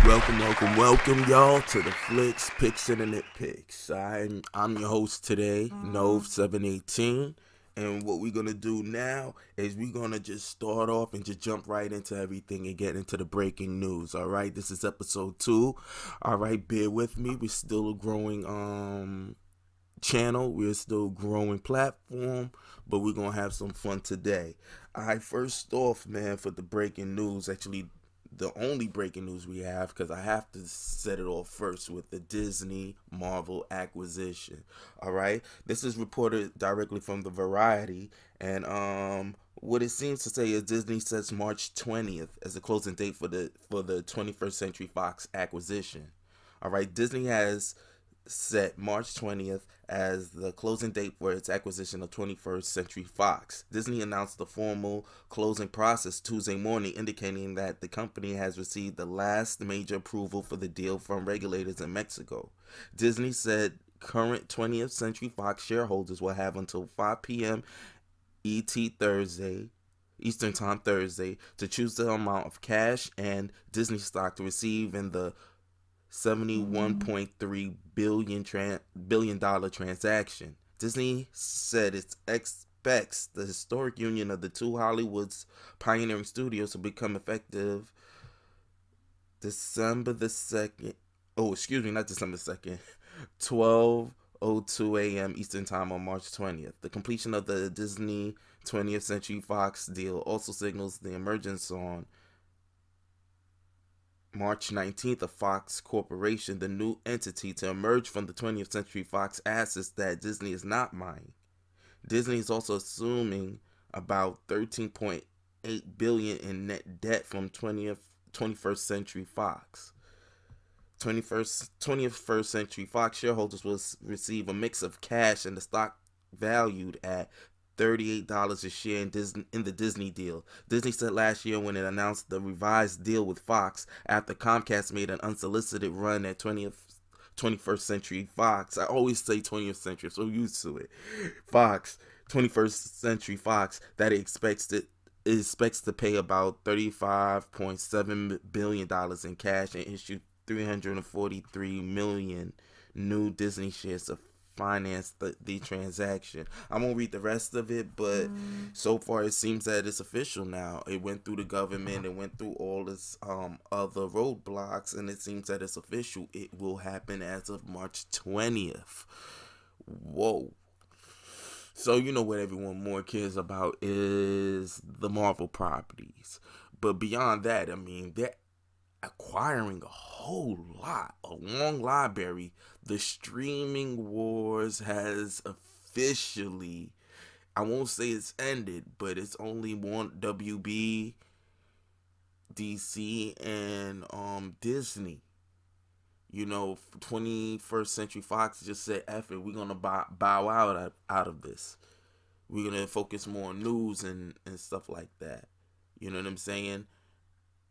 Welcome, y'all, to the Flicks, Picks, and the Nitpicks. I'm your host today, Nove718, and what we're gonna do now is we're gonna just start off and just jump right into everything and get into the breaking news. All right, this is episode 2. All right, bear with me. We're still a growing channel. We're still a growing platform, but we're gonna have some fun today. All right, first off, man, for the breaking news, actually the only breaking news we have, because I have to set it off first with the Disney Marvel acquisition. All right, this is reported directly from the Variety, and what it seems to say is Disney sets March 20th as the closing date for the 21st Century Fox acquisition. All right, Disney has set March 20th as the closing date for its acquisition of 21st Century Fox. Disney announced the formal closing process Tuesday morning, indicating that the company has received the last major approval for the deal from regulators in Mexico. Disney said current 20th Century Fox shareholders will have until 5 p.m. Eastern Time Thursday to choose the amount of cash and Disney stock to receive in the $71.3 billion transaction. Disney said it expects the historic union of the two Hollywood's pioneering studios to become effective December the 2nd. Oh, excuse me, not December 2nd. 12:02 a.m. Eastern Time on March 20th. The completion of the Disney 20th Century Fox deal also signals the emergence on March 19th of Fox Corporation, the new entity to emerge from the 20th Century Fox assets that Disney is not buying. Disney is also assuming about $13.8 billion in net debt from 21st Century Fox. 21st Century Fox shareholders will receive a mix of cash and the stock valued at $38 a share in the Disney deal. Disney said last year when it announced the revised deal with Fox after Comcast made an unsolicited run at 21st Century Fox. I always say 20th Century, I'm so used to it. Fox, 21st Century Fox, that it expects to pay about $35.7 billion in cash and issue 343 million new Disney shares to finance the transaction. I won't read the rest of it, but so far it seems that it's official now. It went through the government, it went through all this other roadblocks, and it seems that it's official. It will happen as of March 20th. Whoa. So you know what everyone more cares about is the Marvel properties. But beyond that, I mean, they're acquiring a whole lot, a long library. The streaming wars has officially, I won't say it's ended, but it's only one WB, DC, and Disney. You know, 21st Century Fox just said, F it, we're gonna bow out of this. We're gonna focus more on news and stuff like that. You know what I'm saying?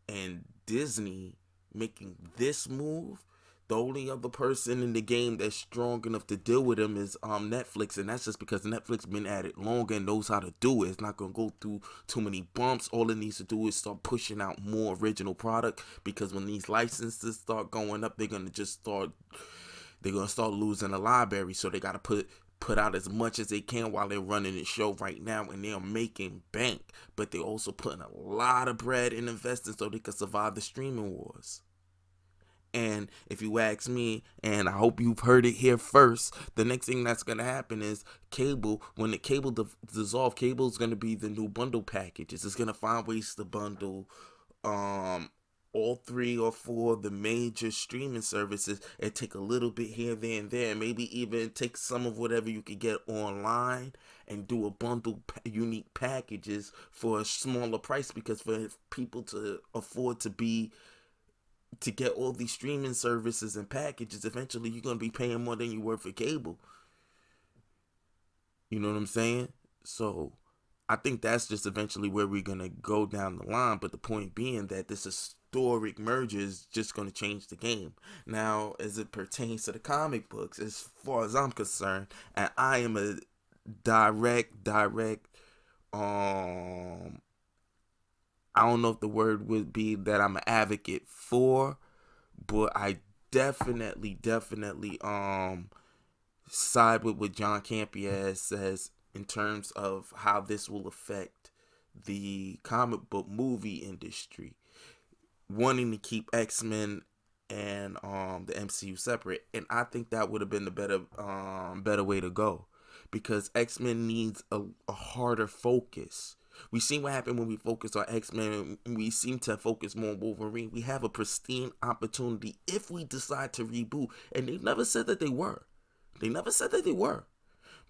And Disney making this move, the only other person in the game that's strong enough to deal with them is Netflix, and that's just because Netflix been at it longer and knows how to do it. It's not gonna go through too many bumps. All it needs to do is start pushing out more original product, because when these licenses start going up, they're gonna start losing a library. So they gotta put out as much as they can while they're running the show right now, and they're making bank, but they're also putting a lot of bread in investing so they can survive the streaming wars. And if you ask me, and I hope you've heard it here first, the next thing that's going to happen is cable. When the cable dissolve, cable is going to be the new bundle packages. It's going to find ways to bundle all 3 or 4 of the major streaming services and take a little bit here, there, and there. Maybe even take some of whatever you could get online and do a bundle unique packages for a smaller price, because for people to afford to get all these streaming services and packages, eventually you're going to be paying more than you were for cable. You know what I'm saying? So I think that's just eventually where we're going to go down the line. But the point being that this historic merger is just going to change the game. Now, as it pertains to the comic books, as far as I'm concerned, and I am a direct, I don't know if the word would be that I'm an advocate for but I definitely side with what John Campea says in terms of how this will affect the comic book movie industry, wanting to keep X-Men and the MCU separate, and I think that would have been the better way to go, because X-Men needs a harder focus. We seen what happened when we focused on X-Men, and we seem to focus more on Wolverine. We have a pristine opportunity if we decide to reboot, and they never said that they were. They never said that they were.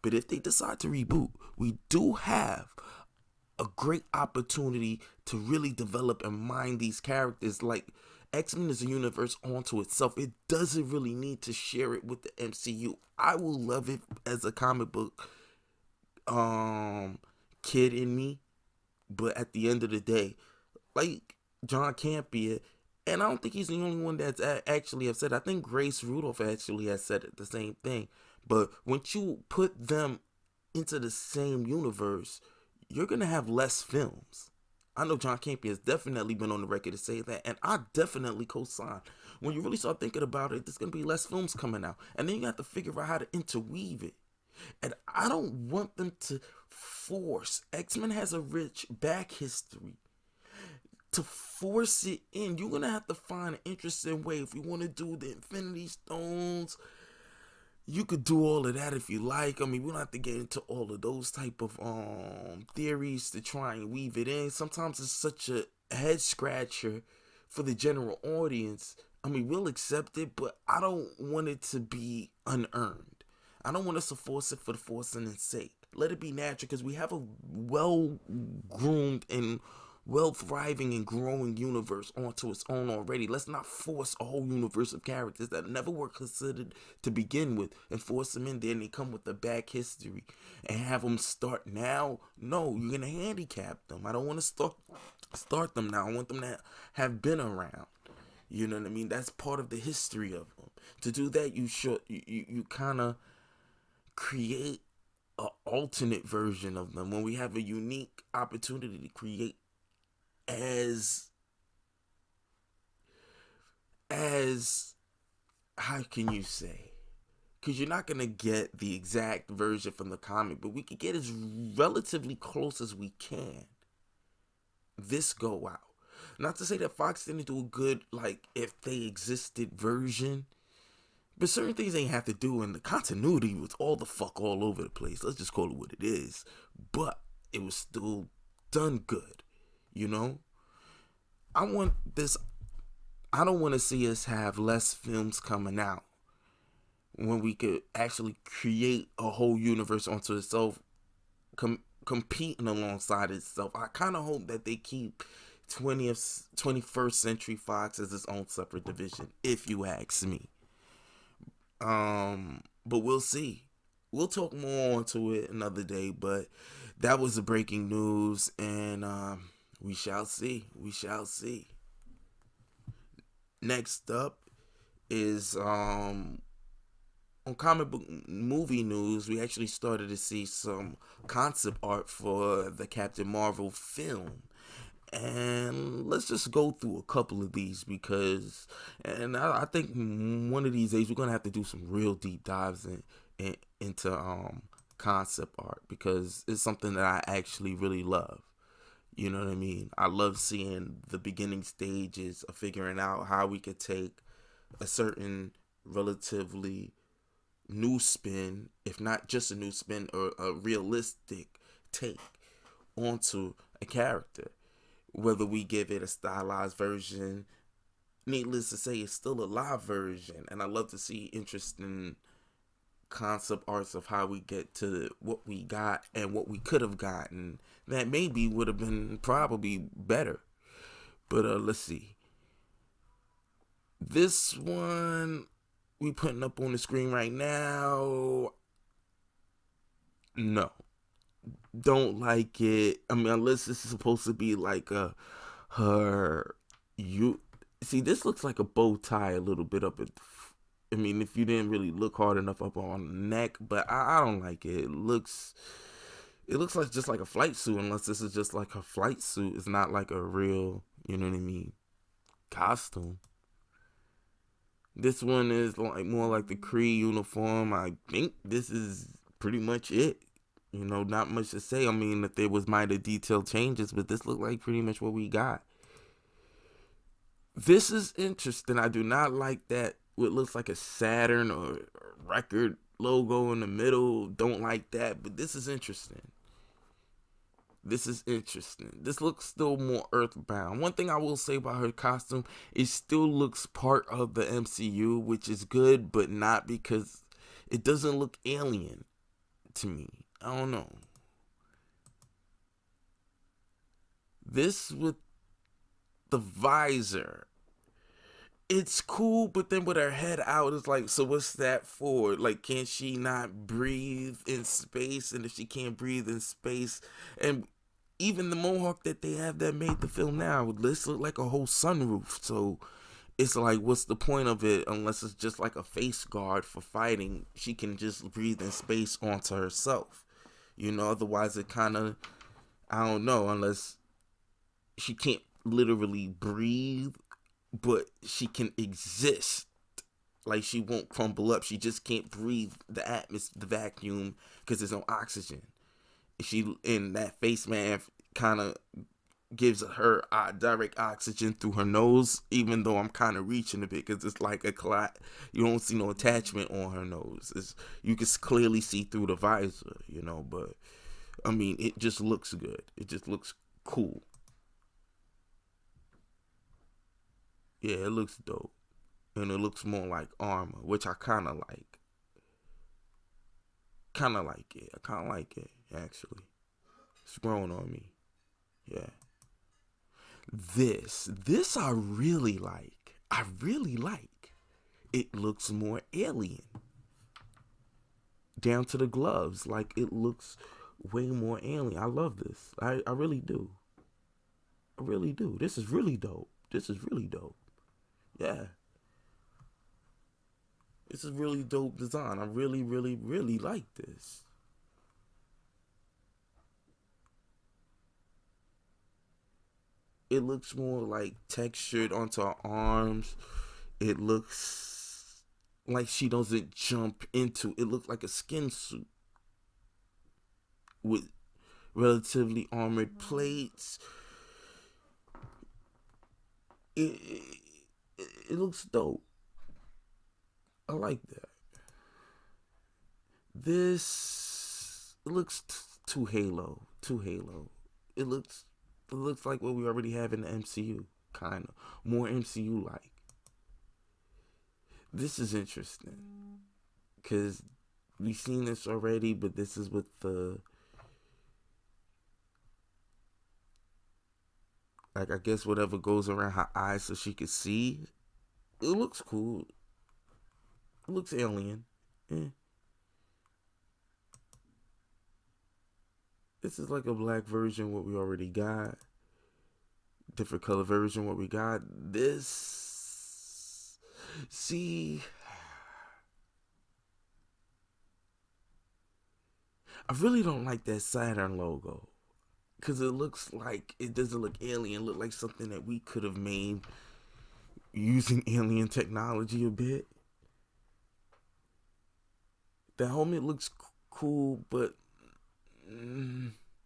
But if they decide to reboot, we do have a great opportunity to really develop and mine these characters. Like, X-Men is a universe onto itself. It doesn't really need to share it with the MCU. I will love it as a comic book kid in me, but at the end of the day, like John Campea, and I don't think he's the only one that's actually have said. I think Grace Rudolph actually has said it, the same thing. But once you put them into the same universe, you're gonna have less films. I know John Campea has definitely been on the record to say that, and I definitely co-sign. When you really start thinking about it, there's gonna be less films coming out, and then you have to figure out how to interweave it. And I don't want them to force. X-Men has a rich back history. To force it in, you're gonna have to find an interesting way. If you want to do the Infinity Stones, you could do all of that if you like. I mean, we don't have to get into all of those type of theories to try and weave it in. Sometimes it's such a head scratcher for the general audience. I mean, we'll accept it, but I don't want it to be unearned. I don't want us to force it for the forcing its sake. Let it be natural, because we have a well-groomed and well-thriving and growing universe onto its own already. Let's not force a whole universe of characters that never were considered to begin with and force them in there, and they come with a back history and have them start now. No, you're going to handicap them. I don't want to start them now. I want them to have been around. You know what I mean? That's part of the history of them. To do that, you kind of create an alternate version of them when we have a unique opportunity to create as how can you say, because you're not gonna get the exact version from the comic, but we could get as relatively close as we can this go out. Not to say that Fox didn't do a good, like, if they existed version, but certain things they have to do, and the continuity was all over the place. Let's just call it what it is. But it was still done good, you know? I don't want to see us have less films coming out when we could actually create a whole universe onto itself, competing alongside itself. I kind of hope that they keep 21st Century Fox as its own separate division, if you ask me. But we'll see. We'll talk more onto it another day, but that was the breaking news, and we shall see. We shall see. Next up is on comic book movie news. We actually started to see some concept art for the Captain Marvel film. And let's just go through a couple of these, because, and I think one of these days we're gonna have to do some real deep dives into concept art, because it's something that I actually really love. You know what I mean? I love seeing the beginning stages of figuring out how we could take a certain relatively new spin, if not just a new spin, or a realistic take onto a character. Whether we give it a stylized version, needless to say, it's still a live version. And I love to see interesting concept arts of how we get to what we got and what we could have gotten that maybe would have been probably better. But let's see. This one we putting up on the screen right now. No. Don't like it. I mean, unless this is supposed to be like you see, this looks like a bow tie a little bit up at I mean, if you didn't really look hard enough up on the neck, but I don't like it. It looks like just like a flight suit, unless this is just like a flight suit. It's not like a real, you know what I mean, costume. This one is like more like the Kree uniform. I think this is pretty much it. You know, not much to say. I mean, if there was minor detail changes, but this looked like pretty much what we got. This is interesting. I do not like that what looks like a Saturn or a record logo in the middle. Don't like that, but this is interesting. This is interesting. This looks still more earthbound. One thing I will say about her costume, it still looks part of the MCU, which is good, but not because it doesn't look alien to me. I don't know. This with the visor, it's cool, but then with her head out, it's like, so what's that for? Like, can't she not breathe in space? And if she can't breathe in space, and even the mohawk that they have that made the film now, this look like a whole sunroof. So it's like, what's the point of it unless it's just like a face guard for fighting? She can just breathe in space onto herself. You know, otherwise it kind of, I don't know, unless she can't literally breathe, but she can exist. Like, she won't crumble up. She just can't breathe the atmosphere, the vacuum, because there's no oxygen. She in that face mask kind of gives her direct oxygen through her nose, even though I'm kind of reaching a bit because it's like a clot. You don't see no attachment on her nose. You can clearly see through the visor, you know, but I mean, it just looks good. It just looks cool. Yeah, it looks dope. And it looks more like armor, which I kind of like. Kind of like it. I kind of like it, actually. It's growing on me. Yeah. This I really like. I really like. It looks more alien. Down to the gloves. Like, it looks way more alien. I love this. I really do. I really do. This is really dope. This is really dope. Yeah. This is really dope design. I really, really, really like this. It looks more like textured onto her arms. It looks like she doesn't jump into. It looks like a skin suit with relatively armored plates. It looks dope. I like that. This looks too Halo. Too Halo. It looks like what we already have in the MCU, kind of more MCU like. This is interesting because we've seen this already, but this is with the, like, I guess whatever goes around her eyes so she can see. It looks cool. It looks alien. Eh. This is like a black version what we already got. Different color version what we got. This, see, I really don't like that Saturn logo because it looks like, it doesn't look alien. It look like something that we could have made using alien technology a bit. The helmet looks cool, but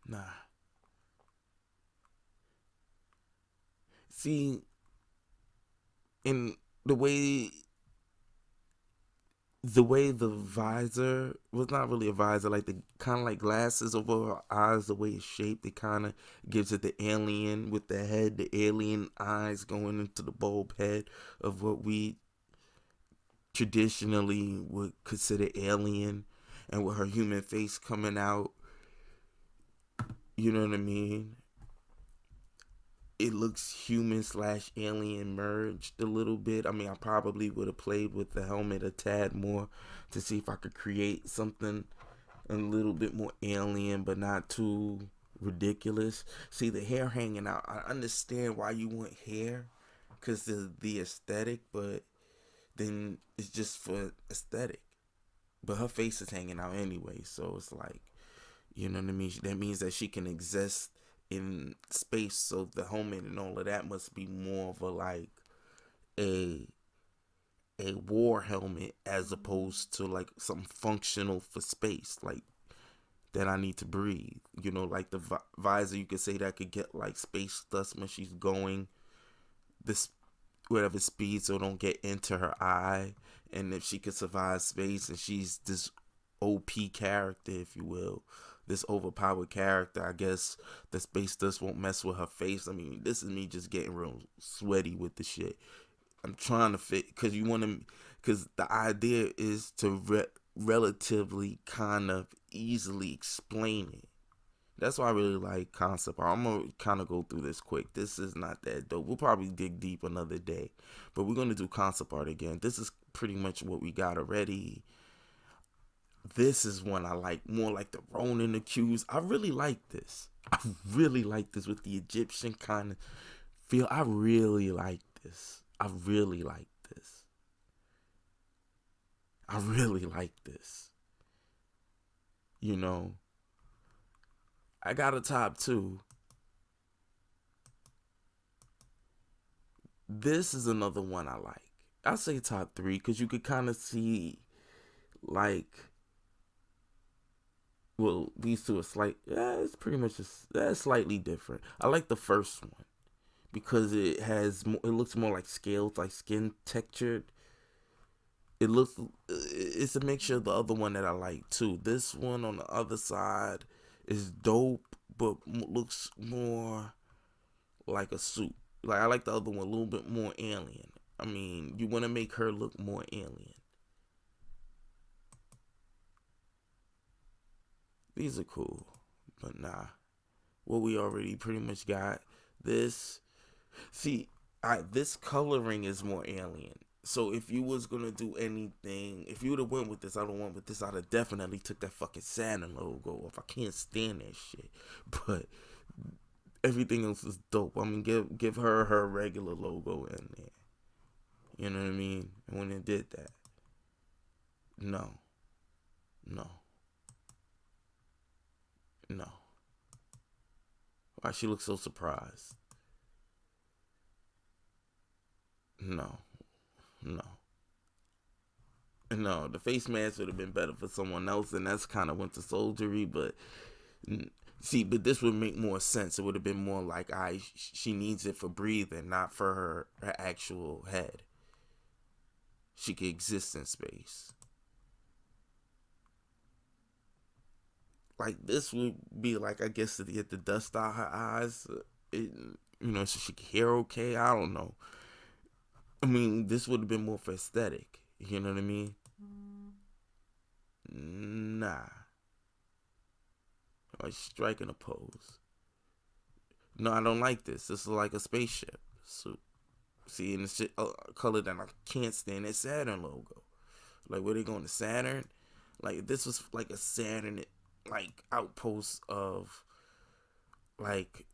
nah. See, in the visor was not really a visor, like the kind of like glasses over her eyes, the way it's shaped, it kind of gives it the alien with the head, the alien eyes going into the bulb head of what we traditionally would consider alien, and with her human face coming out, you know what I mean? It looks human slash alien merged a little bit. I mean, I probably would have played with the helmet a tad more to see if I could create something a little bit more alien, but not too ridiculous. See, the hair hanging out, I understand why you want hair because of the aesthetic, but then it's just for aesthetic. But her face is hanging out anyway, so it's like, you know what I mean? That means that she can exist in space, so the helmet and all of that must be more of a, like, a a war helmet as opposed to like something functional for space, like that I need to breathe. You know, like the visor, you could say that could get like space dust when she's going this whatever speed, so it don't get into her eye. And if she could survive space, and she's this OP character, if you will, this overpowered character, I guess the space dust won't mess with her face. I mean, this is me just getting real sweaty with the shit. I'm trying to fit, because you want to, because the idea is to relatively kind of easily explain it. That's why I really like concept art. I'm gonna kind of go through this quick. This is not that dope. We'll probably dig deep another day, but we're gonna do concept art again. This is pretty much what we got already. This is one I like, more like the Ronin accused. I really like this. I really like this with the Egyptian kind of feel. I really like this. I really like this. I really like this. You know, I got a top two. This is another one I like. I say top three because you could kind of see, like, well, these two are it's pretty much just slightly different. I like the first one because it looks more like scales, like skin textured. It's a mixture of the other one that I like too. This one on the other side is dope, but looks more like a suit. Like, I like the other one a little bit more alien. I mean, you want to make her look more alien. These are cool, but nah. What we already pretty much got. This, see, this coloring is more alien. So if you was gonna do anything, if you would have went with this, I'd have definitely took that fucking Saturn logo off. I can't stand that shit. But everything else is dope. I mean, give her regular logo in there. You know what I mean? And when it did that, no, no, no. Why she looks so surprised? No, no, no. The face mask would have been better for someone else, and that's kind of Winter Soldiery. But see, but this would make more sense. It would have been more like, she needs it for breathing, not for her actual head. She could exist in space. Like, this would be like, I guess, to get the dust out her eyes. So she could hear okay. I don't know. I mean, this would have been more for aesthetic. You know what I mean? Nah. Like, striking a pose. No, I don't like this. This is like a spaceship suit. See, and it's just a color that I can't stand. That Saturn logo. Like, where they going to Saturn? Like, if this was like a Saturn, like, outpost of, like,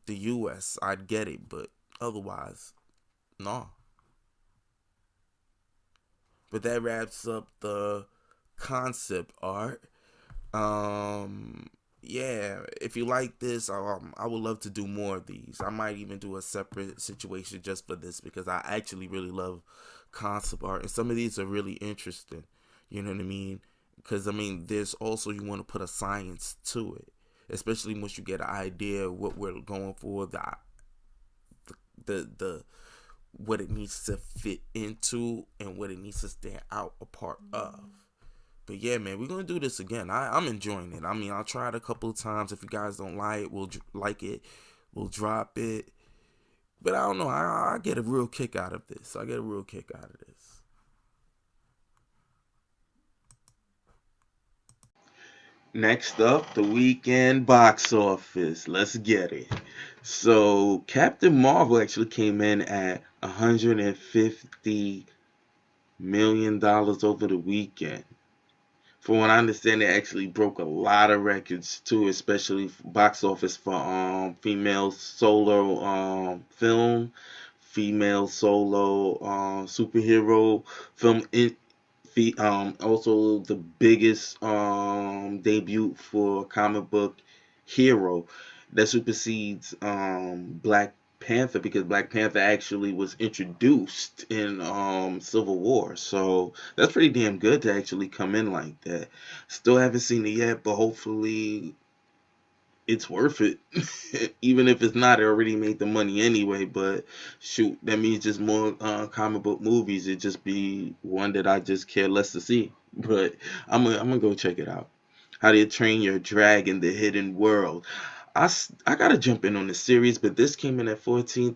the U.S., I'd get it. But otherwise, no. But that wraps up the concept art. Yeah, if you like this, I would love to do more of these. I might even do a separate situation just for this, because I actually really love concept art, and some of these are really interesting. You know what I mean? Because, I mean, there's also, you want to put a science to it, especially once you get an idea of what we're going for, the what it needs to fit into and what it needs to stand out a part of. But yeah, man, we're gonna do this again. I'm enjoying it. I mean, I'll try it a couple of times. If you guys don't like it, we'll drop it. But I don't know. I get a real kick out of this. I get a real kick out of this. Next up, the weekend box office. Let's get it. So, Captain Marvel actually came in at $150 million over the weekend. From what I understand, it actually broke a lot of records too, especially box office for female solo film, female solo superhero film. Also the biggest debut for comic book hero that supersedes Black Panther, because Black Panther actually was introduced in Civil War. So that's pretty damn good to actually come in like that. Still haven't seen it yet, but hopefully it's worth it. Even if it's not, it already made the money anyway. But shoot, that means just more comic book movies. It just be one that I just care less to see. But I'm gonna go check it out. How to Train Your Dragon: The Hidden World. I gotta jump in on the series, but this came in at 14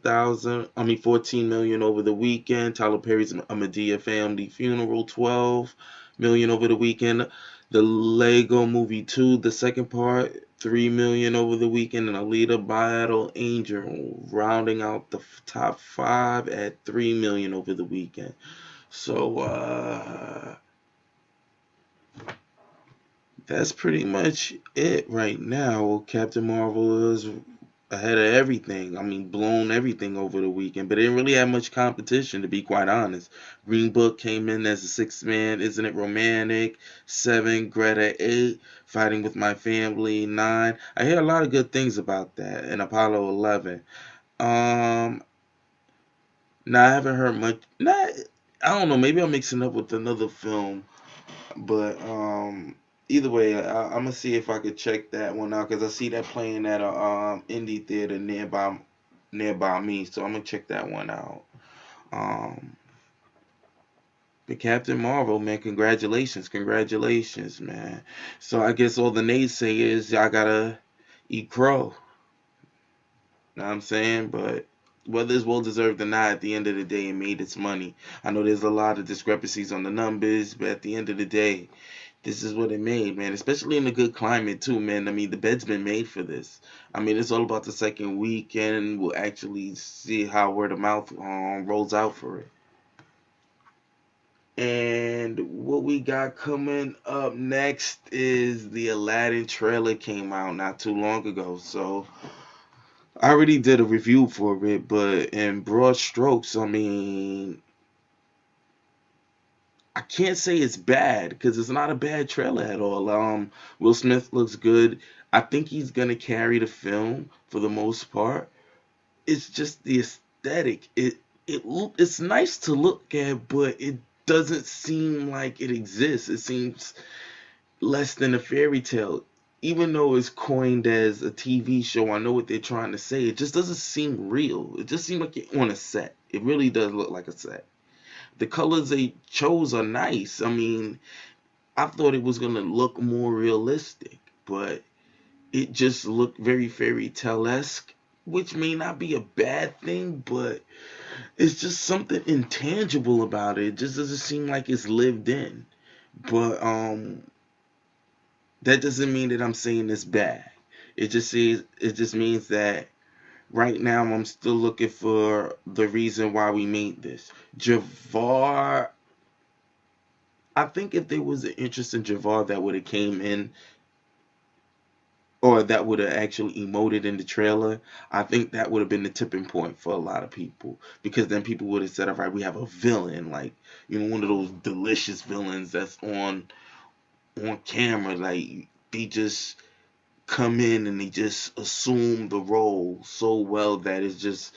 million over the weekend. Tyler Perry's A Medea Family Funeral, 12 million over the weekend. The Lego Movie 2, the second part, 3 million over the weekend. And Alita Battle Angel rounding out the top five at 3 million over the weekend. So that's pretty much it right now. Captain Marvel is ahead of everything. I mean, blown everything over the weekend, but it didn't really have much competition, to be quite honest. Green Book came in as a sixth man. Isn't It Romantic? 7. Greta, 8. Fighting with My Family, 9. I hear a lot of good things about that. And Apollo, 11. Um, Now I haven't heard much. Not, I don't know. Maybe I'm mixing up with another film, but either way, I'm gonna see if I could check that one out because I see that playing at a indie theater nearby me, so I'm gonna check that one out. Um, but Captain Marvel, man, congratulations, man. So I guess all the naysayers, y'all gotta eat crow. Know what I'm saying? But whether it's well deserved or not, at the end of the day, it made its money. I know there's a lot of discrepancies on the numbers, but at the end of the day, this is what it made, man. Especially in a good climate too, man. I mean, the bed's been made for this. I mean, it's all about the second weekend. We'll actually see how word of mouth rolls out for it. And what we got coming up next is the Aladdin trailer came out not too long ago. So I already did a review for it, but in broad strokes, I mean, I can't say it's bad because it's not a bad trailer at all. Will Smith looks good. I think he's gonna carry the film for the most part. It's just the aesthetic. It's nice to look at, but it doesn't seem like it exists. It seems less than a fairy tale. Even though it's coined as a TV show, I know what they're trying to say. It just doesn't seem real. It just seems like you're on a set. It really does look like a set. The colors they chose are nice. I mean, I thought it was gonna look more realistic, but it just looked very fairy tale esque, which may not be a bad thing, but it's just something intangible about it. It just doesn't seem like it's lived in. But that doesn't mean that I'm saying it's bad. It just means that right now I'm still looking for the reason why we made this. Javar, I think if there was an interest in Javar that would have came in or that would have actually emoted in the trailer, I think that would have been the tipping point for a lot of people. Because then people would have said, all right, we have a villain, like, you know, one of those delicious villains that's on camera. Like, they just come in and they just assume the role so well that it's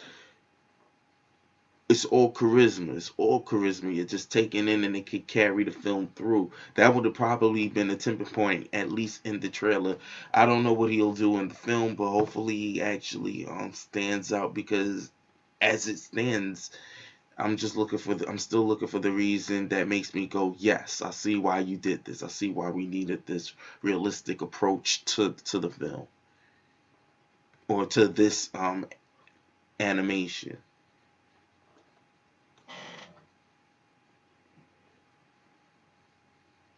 all charisma. It's all charisma. You're just taken in and it could carry the film through. That would have probably been a tipping point, at least in the trailer. I don't know what he'll do in the film, but hopefully he actually stands out because as it stands, I'm still looking for the reason that makes me go, yes, I see why you did this. I see why we needed this realistic approach to the film or to this animation.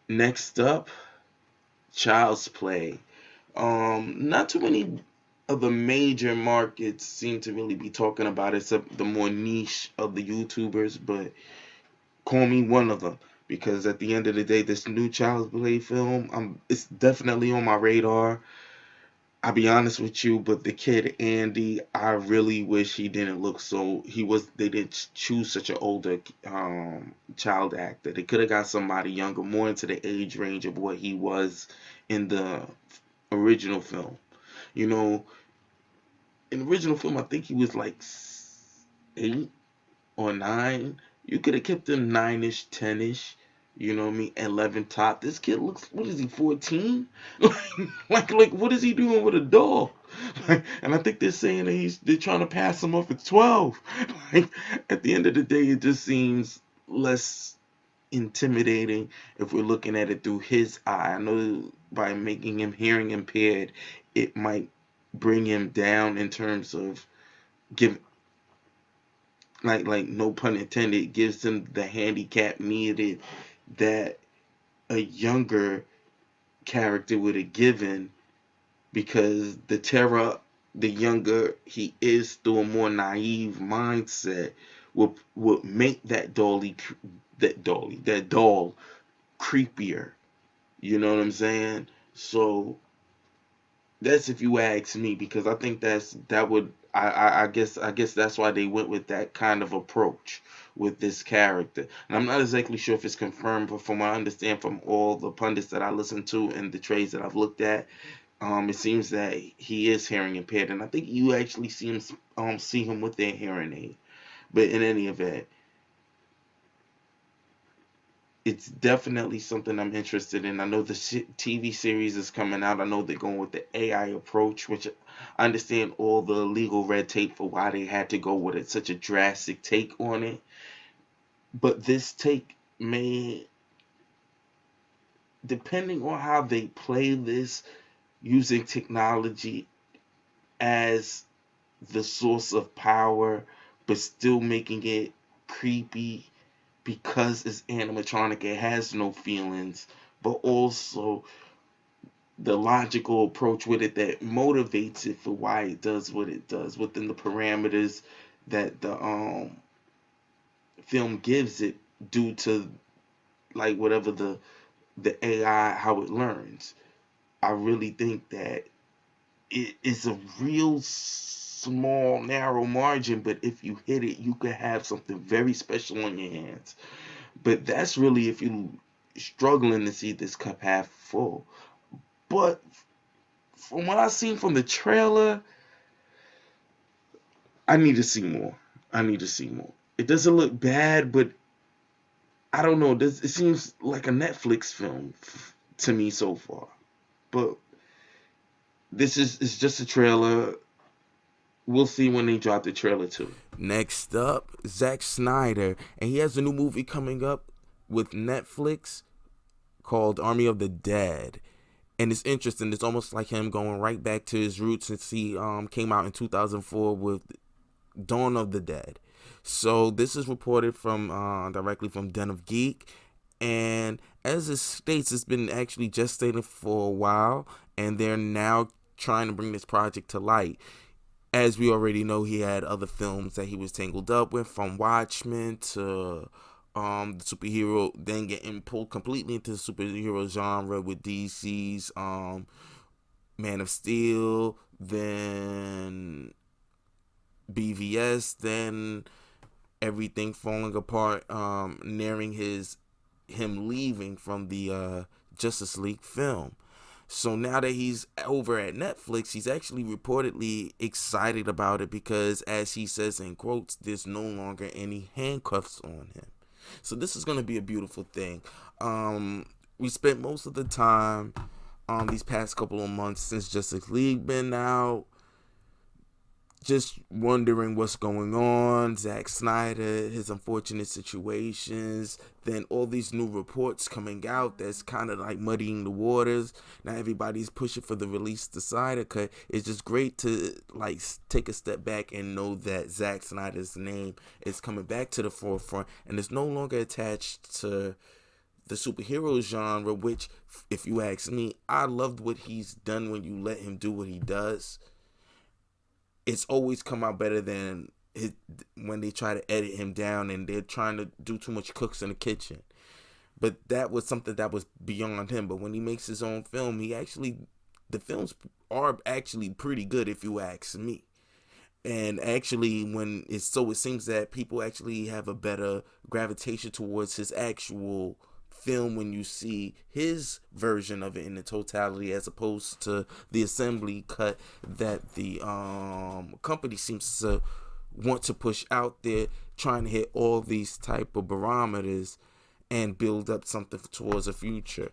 Next up, Child's Play. Not too many of the major markets seem to really be talking about it, except the more niche of the YouTubers, but call me one of them. Because at the end of the day, this new Child's Play film, it's definitely on my radar. I'll be honest with you, but the kid Andy, I really wish he didn't look so. They didn't choose such an older child actor. They could have got somebody younger, more into the age range of what he was in the original film. You know, in the original film, I think he was like 8 or 9. You could have kept him 9ish, 10ish. You know what I mean? 11 top. This kid looks. What is he? 14? Like, what is he doing with a doll? And I think they're saying that they're trying to pass him off at 12. Like, at the end of the day, it just seems less intimidating if we're looking at it through his eye. I know by making him hearing impaired, it might bring him down in terms of give like no pun intended, gives him the handicap needed that a younger character would have given, because the younger he is through a more naive mindset will make that doll creepier. You know what I'm saying? So that's if you ask me, because I think that would I guess that's why they went with that kind of approach with this character. And I'm not exactly sure if it's confirmed, but from what I understand from all the pundits that I listen to and the trades that I've looked at, it seems that he is hearing impaired, and I think you actually see him with their hearing aid. But in any event, it's definitely something I'm interested in. I know the TV series is coming out. I know they're going with the AI approach, which I understand all the legal red tape for why they had to go with it, such a drastic take on it. But this take may, depending on how they play this, using technology as the source of power, but still making it creepy because it's animatronic, it has no feelings, but also the logical approach with it that motivates it for why it does what it does within the parameters that the film gives it, due to like whatever the AI, how it learns. I really think that it is a real small, narrow margin, but if you hit it, you could have something very special on your hands. But that's really if you're struggling to see this cup half full. But from what I've seen from the trailer, I need to see more. I need to see more. It doesn't look bad, but I don't know. It seems like a Netflix film to me so far. But this is just a trailer. We'll see when they drop the trailer too. Next up, Zack Snyder, and he has a new movie coming up with Netflix called Army of the Dead. And it's interesting. It's almost like him going right back to his roots, since he came out in 2004 with Dawn of the Dead. So this is reported from directly from Den of Geek, and as it states, it's been actually gestating for a while, and they're now trying to bring this project to light. As we already know, he had other films that he was tangled up with, from Watchmen to the superhero, then getting pulled completely into the superhero genre with DC's Man of Steel, then BVS, then everything falling apart, nearing him leaving from the Justice League film. So now that he's over at Netflix, he's actually reportedly excited about it because, as he says in quotes, there's no longer any handcuffs on him. So this is going to be a beautiful thing. We spent most of the time these past couple of months since Justice League been out just wondering what's going on. Zack Snyder, his unfortunate situations, then all these new reports coming out that's kind of like muddying the waters. Now everybody's pushing for the release of the Snyder Cut. It's just great to like take a step back and know that Zack Snyder's name is coming back to the forefront and it's no longer attached to the superhero genre, which, if you ask me, I loved what he's done when you let him do what he does. It's always come out better than when they try to edit him down and they're trying to do too much cooks in the kitchen. But that was something that was beyond him. But when he makes his own film, the films are actually pretty good, if you ask me. And actually, it seems that people actually have a better gravitation towards his actual film when you see his version of it in the totality, as opposed to the assembly cut that the company seems to want to push out there, trying to hit all these type of barometers and build up something towards the future.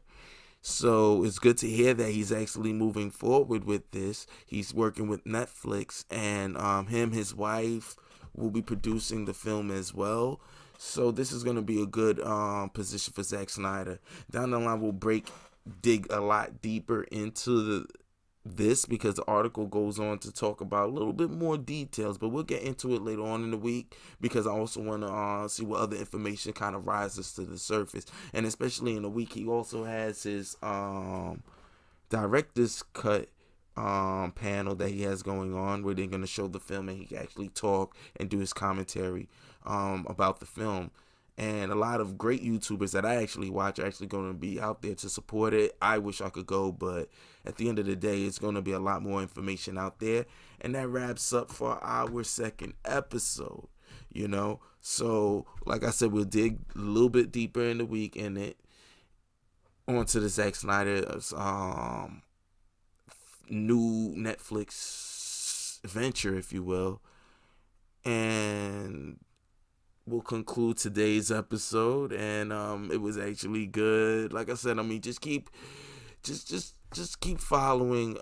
So it's good to hear that he's actually moving forward with this. He's working with Netflix, and his wife will be producing the film as well. So this is going to be a good position for Zack Snyder. Down the line, we'll dig a lot deeper into this, because the article goes on to talk about a little bit more details, but we'll get into it later on in the week, because I also want to see what other information kind of rises to the surface. And especially in the week, he also has his director's cut panel that he has going on, where they're going to show the film and he can actually talk and do his commentary about the film. And a lot of great YouTubers that I actually watch are actually going to be out there to support it. I wish I could go, but at the end of the day, it's going to be a lot more information out there. And that wraps up for our second episode, So, like I said, we'll dig a little bit deeper in the week in it, onto the Zack Snyder's new Netflix venture, if you will. And we'll conclude today's episode, and it was actually good. Like I said, just keep following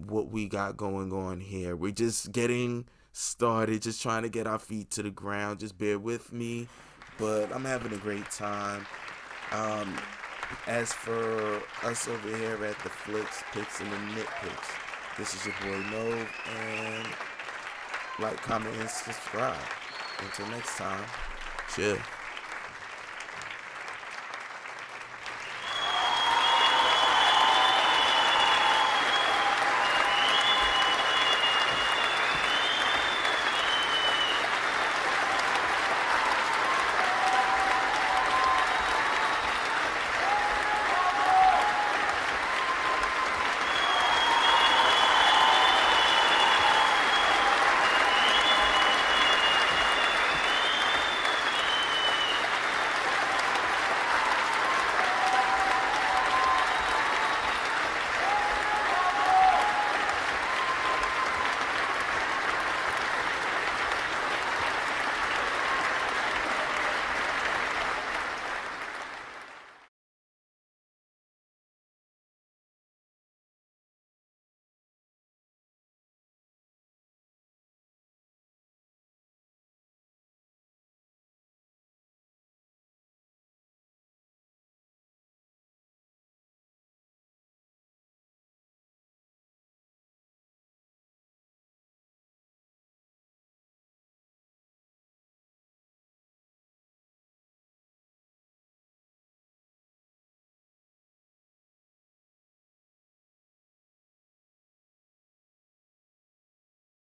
what we got going on here. We're just getting started, just trying to get our feet to the ground. Just bear with me, but I'm having a great time. As for us over here at the Flicks, Picks, and the Nitpicks, this is your boy Nove, and like, comment, and subscribe. Until next time, chill.